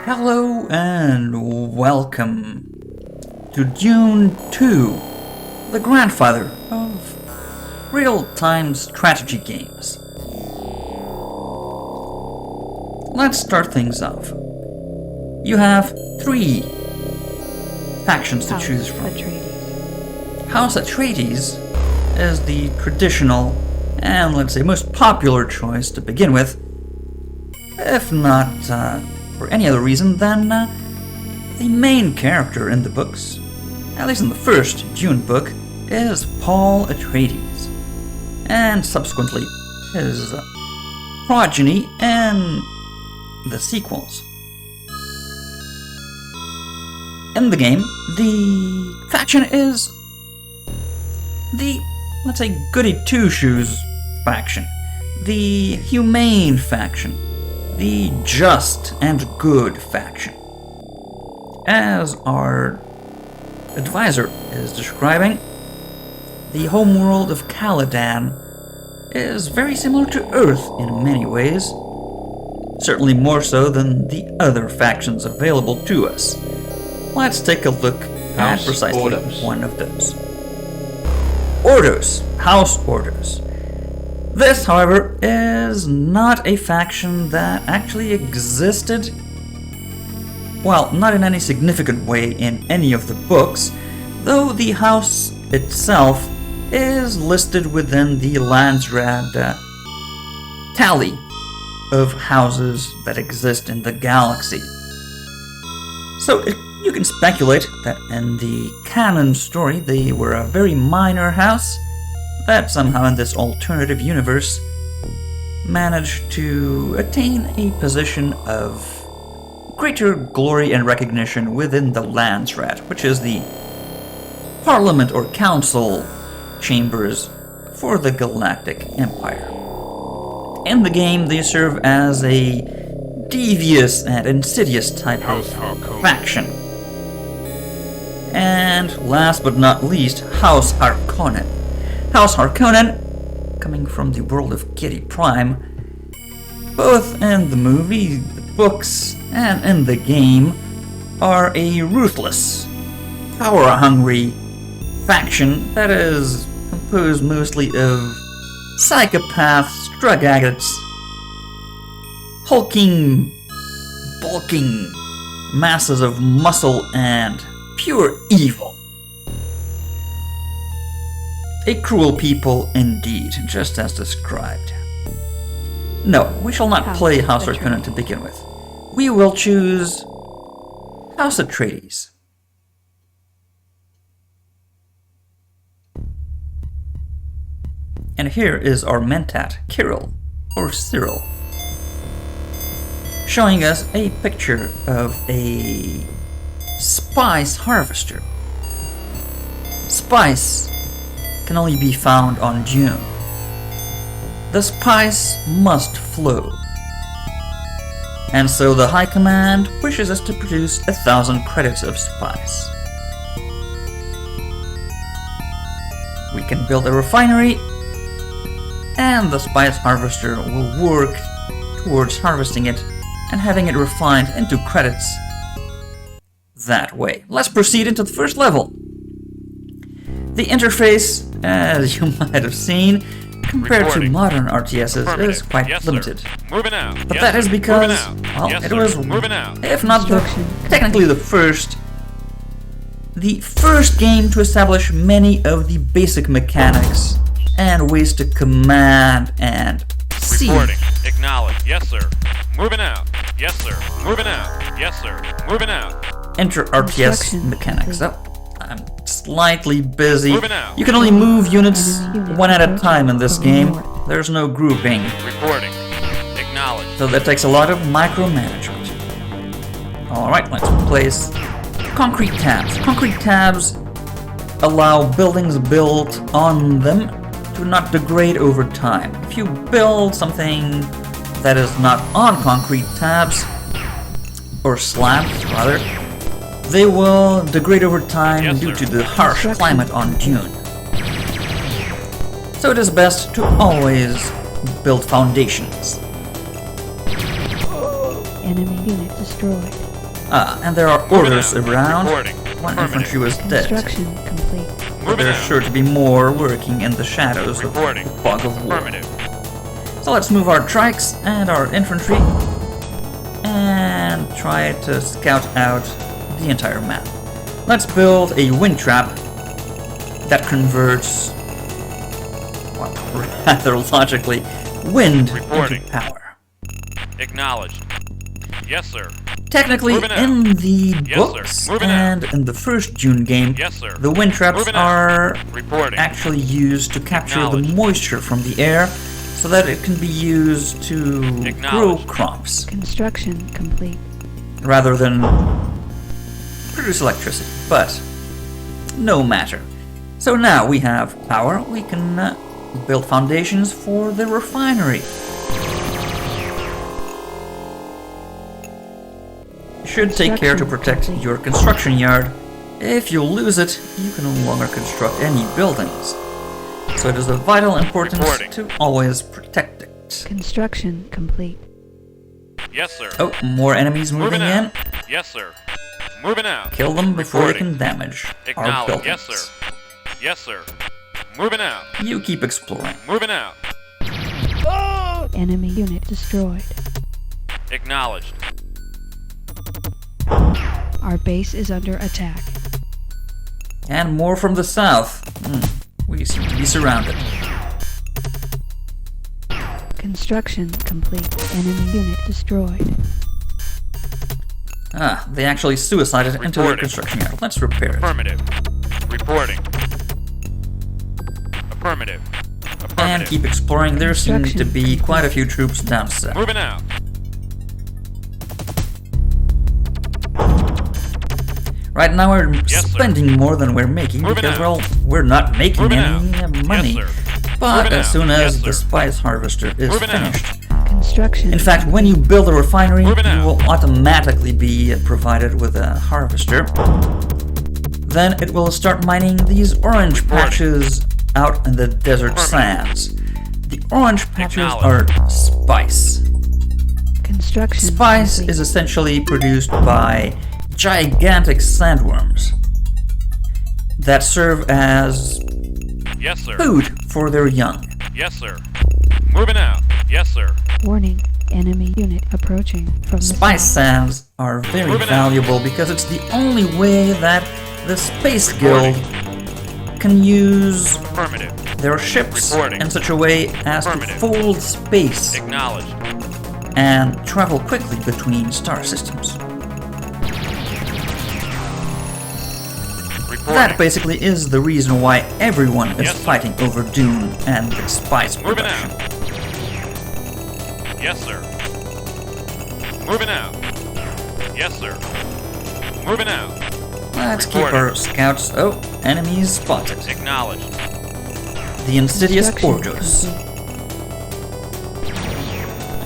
Hello and welcome to Dune 2, the grandfather of real-time strategy games. Let's start things off. You have 3 factions to choose from. Atreides. House Atreides is the traditional and, let's say, most popular choice to begin with, if not for any other reason than the main character in the books, at least in the first Dune book, is Paul Atreides, and subsequently his progeny in the sequels. In the game, the faction is the, let's say, goody-two-shoes faction, the humane faction, the just and good faction. As our advisor is describing, the homeworld of Caladan is very similar to Earth in many ways, certainly more so than the other factions available to us. Let's take a look at precisely one of those. Ordos, House Ordos. This, however, is not a faction that actually existed, well, not in any significant way in any of the books, though the house itself is listed within the Landsraad tally of houses that exist in the galaxy. So you can speculate that in the canon story they were a very minor house that somehow in this alternative universe managed to attain a position of greater glory and recognition within the Landsraad, which is the parliament or council chambers for the Galactic Empire. In the game, they serve as a devious and insidious type of faction. And last but not least, House Harkonnen. House Harkonnen, coming from the world of Kitty Prime, both in the movie, the books, and in the game, are a ruthless, power-hungry faction that is composed mostly of psychopaths, drug addicts, hulking, bulking masses of muscle and pure evil. A cruel people indeed, just as described. No, we shall not play House Harkonnen to begin with. We will choose House Atreides. And here is our Mentat, Kirill, or Cyril, showing us a picture of a spice harvester. Spice can only be found on Dune. The spice must flow. And so the High Command wishes us to produce 1,000 credits of spice. We can build a refinery, and the spice harvester will work towards harvesting it and having it refined into credits that way. Let's proceed into the first level. The interface, as you might have seen, compared to modern RTSs, is quite limited. Moving out. But that is because, well, it was, if not technically the first game to establish many of the basic mechanics and ways to command and see. Reporting. Acknowledge. Yes, sir. Moving out. Yes, sir. Moving out. Yes, sir. Moving out. Enter RTS mechanics. Oh, I'm slightly busy. Moving out. You can only move units one at a time in this game. There's no grouping. Reporting. Acknowledge. So that takes a lot of micromanagement. Alright, let's place concrete tabs. Concrete tabs allow buildings built on them to not degrade over time. If you build something that is not on concrete tabs, or slabs rather, they will degrade over time due to the harsh climate on Dune. So it is best to always build foundations. Enemy unit destroyed. And there are orders out. around. Reporting. One Affirmative. infantry was dead. Construction complete. But Moving there's out. sure to be more working in the shadows Reporting. of the fog of war. Affirmative. So let's move our trikes and our infantry and try to scout out the entire map. Let's build a wind trap that converts, well, rather logically, wind Reporting. into power. Acknowledged. Yes, sir. Technically, Moving out. in the Yes, books sir. Moving and in the first Dune game, Yes, sir. the wind traps Moving out. are Reporting. actually used to capture the Acknowledged. moisture from the air so that it can be used to grow Acknowledged. crops Construction complete. rather than produce electricity. But no matter. So now we have power, we can build foundations for the refinery. You should take care to protect your construction yard. If you lose it, you can no longer construct any buildings. So it is of vital importance Reporting. to always protect it. Construction complete. Yes, sir. Oh, more enemies moving Moving in. out. Yes, sir. Moving out. Kill them before they Reporting. can damage our Acknowledged. buildings. Yes, sir. Yes, sir. Moving out. You keep exploring. Moving out. Enemy unit destroyed. Acknowledged. Our base is under attack. And more from the south. We seem to be surrounded. Construction complete. Enemy unit destroyed. They actually suicided into the Reporting. construction yard. Let's repair it. Affirmative. Reporting. Affirmative. Affirmative. And keep exploring. There seem to be Construction. quite a few troops down south. Moving out. Right now we're Yes, sir. spending more than we're making Moving because, out. well, we're not making Moving any out. money. Yes, sir. But Moving as out. soon as Yes, the sir. spice harvester is Moving out. finished, Construction. in fact, when you build a refinery, Moving you out. will automatically be provided with a harvester. Then it will start mining these orange Reporting. patches out in the desert Affirmative. sands. The orange patches are Acknowledged. spice. Construction Spice complete. is essentially produced by gigantic sandworms that serve as Yes, sir. food for their young. Yes, sir. Moving out. Yes, sir. Warning. Enemy unit approaching from the Spice south. sands are very Moving out. valuable because it's the only way that the Space Reporting. Guild can use Affirmative. their ships Reporting. in such a way as to Affirmative. fold space Acknowledged. and travel quickly between star systems. Reporting. That basically is the reason why everyone is Yes, sir. fighting over Dune and its spice Moving production. out. Yes, sir. Moving out. Yes, sir. Moving out. Let's keep Reporting. our scouts. Oh, enemies spotted. Acknowledged. The insidious Construction Ordos. complete.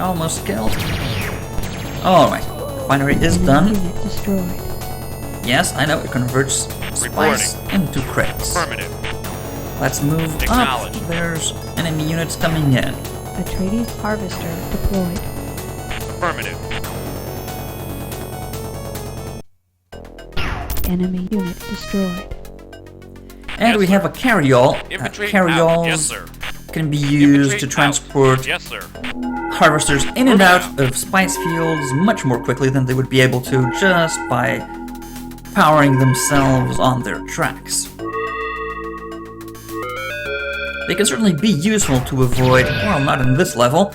Almost killed. Alright, refinery is Enemy done. unit destroyed. Yes, I know it converts spice into crates. Affirmative. Let's move up. Acknowledged. There's enemy units coming in. Atreides harvester deployed. Affirmative. Enemy unit destroyed. And Yes, we sir. have a carryall. Infantry out. Carryalls Yes, sir. can be used Infantry to out. transport Yes, sir. harvesters in and Moving out out. of spice fields much more quickly than they would be able to just by powering themselves on their tracks. They can certainly be useful to avoid, well, not in this level,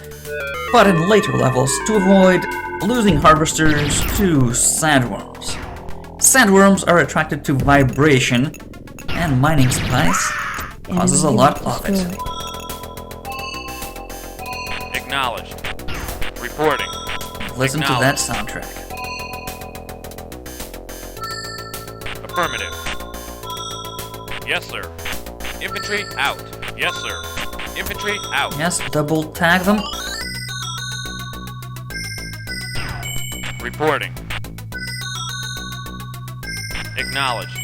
but in later levels, to avoid losing harvesters to sandworms. Sandworms are attracted to vibration, and mining spice causes a Enemy lot unit of it. destroyed. Acknowledged. Reporting. Listen to that soundtrack. Affirmative. Yes, sir. Infantry out. Yes, sir. Infantry out. Yes, double tag them. Reporting. Acknowledged.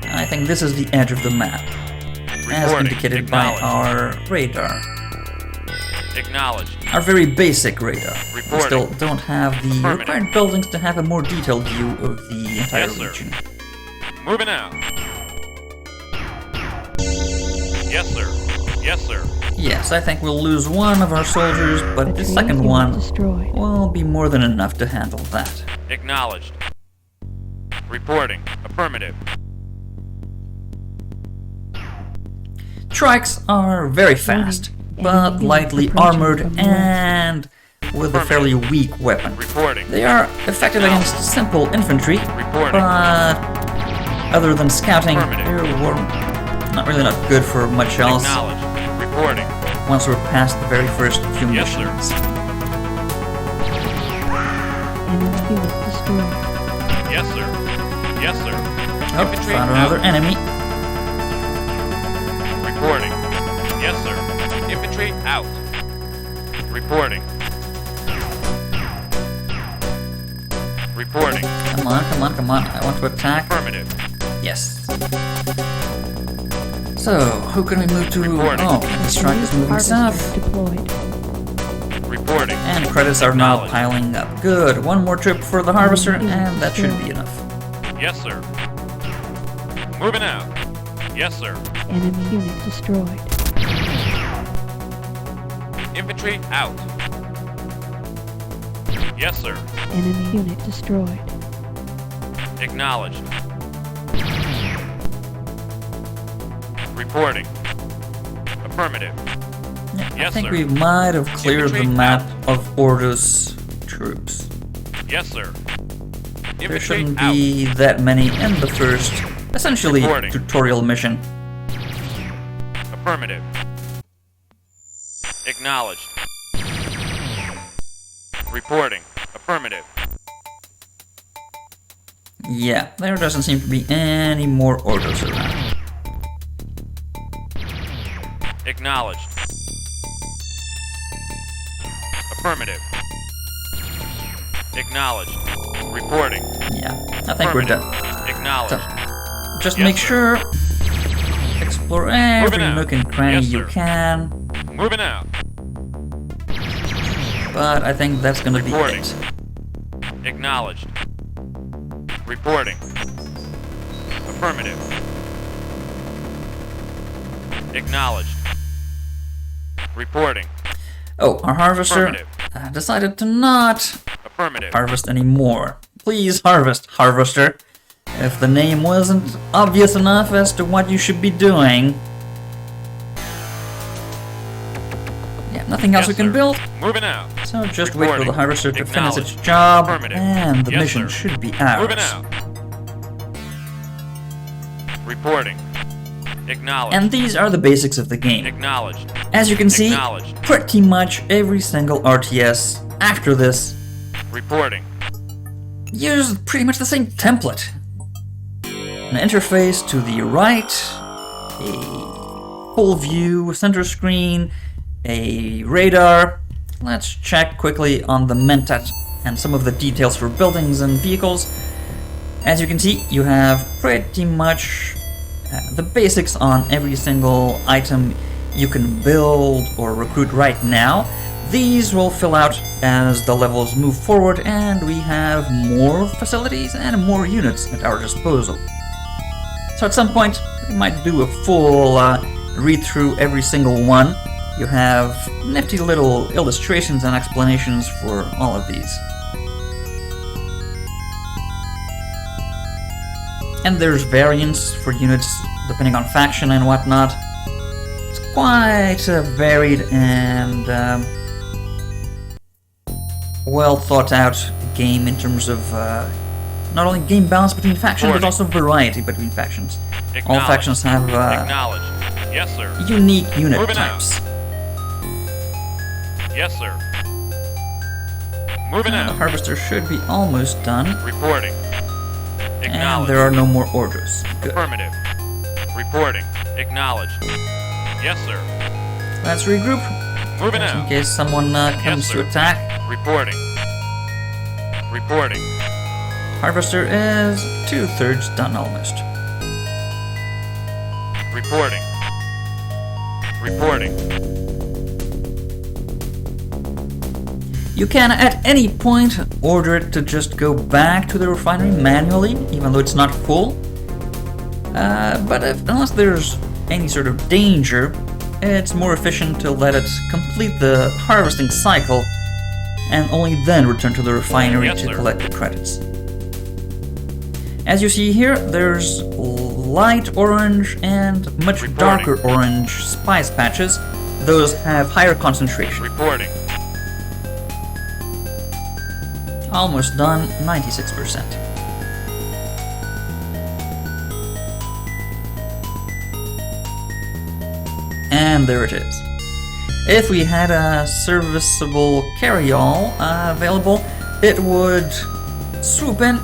I think this is the edge of the map, as Reporting. indicated by Acknowledged. our radar. Acknowledged. our very basic radar. We Reporting. still don't have the Affirmative. required buildings to have a more detailed view of the entire Yes, sir. region. Moving out. Yes, sir. Yes, sir. Yes, I think we'll lose one of our soldiers, but the Atreides second unit one destroyed. will be more than enough to handle that. Acknowledged. Reporting. Affirmative. Trikes are very fast, but Enemy lightly approaching armored from the west. and with a fairly weak weapon. Reporting. They are effective against simple infantry, Reporting. but other than scouting, Affirmative. they're not really not good for much else Acknowledged. Reporting. once we're past the very first few Yes, sir. missions. Enemy unit destroyed. Yes, sir. Yes, sir. Oh, Infantry found out. another enemy. Reporting. Yes, sir. Infantry out. Reporting. Reporting. Come on, come on, come on. I want to attack. Affirmative. Yes. So, who can we move to? Reporting. Oh, the strike is moving Harvester south. deployed. Reporting. And credits are now Acknowledged. piling up. Good. One more trip for the harvester, and that should be enough. Yes, sir. Moving out. Yes, sir. Enemy unit destroyed. Infantry out. Yes, sir. Enemy unit destroyed. Acknowledged. Reporting. Affirmative. Yeah, I Yes, think sir. we might have cleared the Infantry map out. of Ordos troops. Yes, sir. There Infantry shouldn't out. be that many in the first, essentially, Reporting. tutorial mission. Affirmative. Acknowledged. Reporting. Affirmative. Yeah, there doesn't seem to be any more Ordos around. Acknowledged. Affirmative. Acknowledged. Reporting. Yeah, I think we're done. Acknowledged. Just Yes, make sir. sure explore every Moving out. nook and cranny Yes, you sir. can, Moving out. but I think that's gonna be Reporting. it. Acknowledged. Reporting. Affirmative. Acknowledged. Reporting. Oh, our harvester Affirmative. decided to not Affirmative. harvest anymore. Please harvest, harvester. If the name wasn't obvious enough as to what you should be doing. Yeah, nothing else Yes, we can sir. build, Moving out. so just wait for the Reporting. harvester to finish its Acknowledged. job, Affirmative. and the Yes, mission sir. should be ours. Moving out. Reporting. Acknowledged. And these are the basics of the game. Acknowledged. As you can see, Acknowledged. pretty much every single RTS after this Reporting. used pretty much the same template. An interface to the right, a full view center screen, a radar. Let's check quickly on the Mentat and some of the details for buildings and vehicles. As you can see, you have pretty much the basics on every single item you can build or recruit right now. These will fill out as the levels move forward and we have more facilities and more units at our disposal. So at some point, we might do a full read through every single one. You have nifty little illustrations and explanations for all of these. And there's variants for units depending on faction and whatnot. It's quite varied and well thought out game in terms of not only game balance between factions, but also variety between factions. All Acknowledged. factions have Acknowledged. Yes, sir. unique unit Moving out. types. Yes, sir. Moving And the out. harvester should be almost done, Reporting. and Acknowledged. there are no more orders. Good. Affirmative. Reporting. Acknowledged. Yes, sir. Let's regroup, Moving just in out. case someone comes sir. to attack. Reporting. Reporting. Harvester is 2/3 done almost. Reporting. Reporting. You can at any point order it to just go back to the refinery manually, even though it's not full. But unless there's any sort of danger, it's more efficient to let it complete the harvesting cycle and only then return to the refinery to collect the credits. As you see here, there's light orange and much darker orange spice patches. Those have higher concentration. Reporting. Almost done, 96%. And there it is. If we had a serviceable carry-all available, it would swoop in,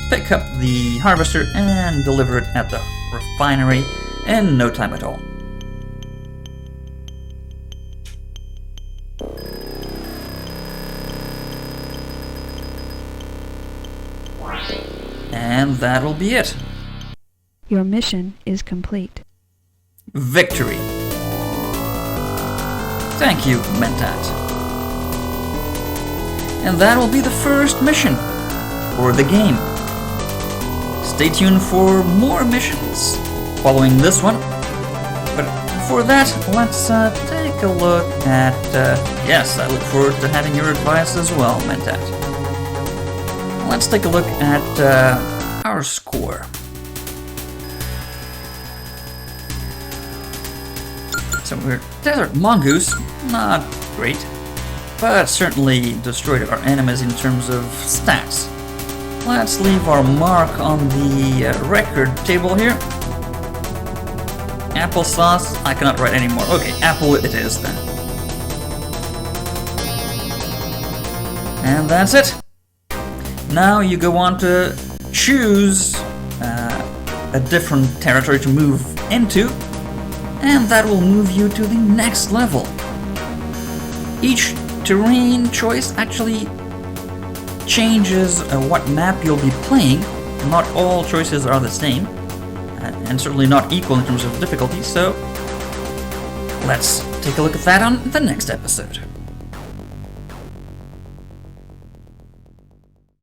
pick up the harvester, and deliver it at the refinery in no time at all. And that'll be it. Your mission is complete. Victory. Thank you, Mentat. And that'll be the first mission for the game. Stay tuned for more missions following this one. But for that, let's take a look at... yes, I look forward to having your advice as well, Mentat. Let's take a look at our score. So we're Desert Mongoose, not great, but certainly destroyed our enemies in terms of stats. Let's leave our mark on the record table here. AppleSauce, I cannot write anymore. Okay, Apple it is then. And that's it. Now you go on to choose a different territory to move into, and that will move you to the next level. Each terrain choice actually changes what map you'll be playing. Not all choices are the same, and certainly not equal in terms of difficulty, so let's take a look at that on the next episode.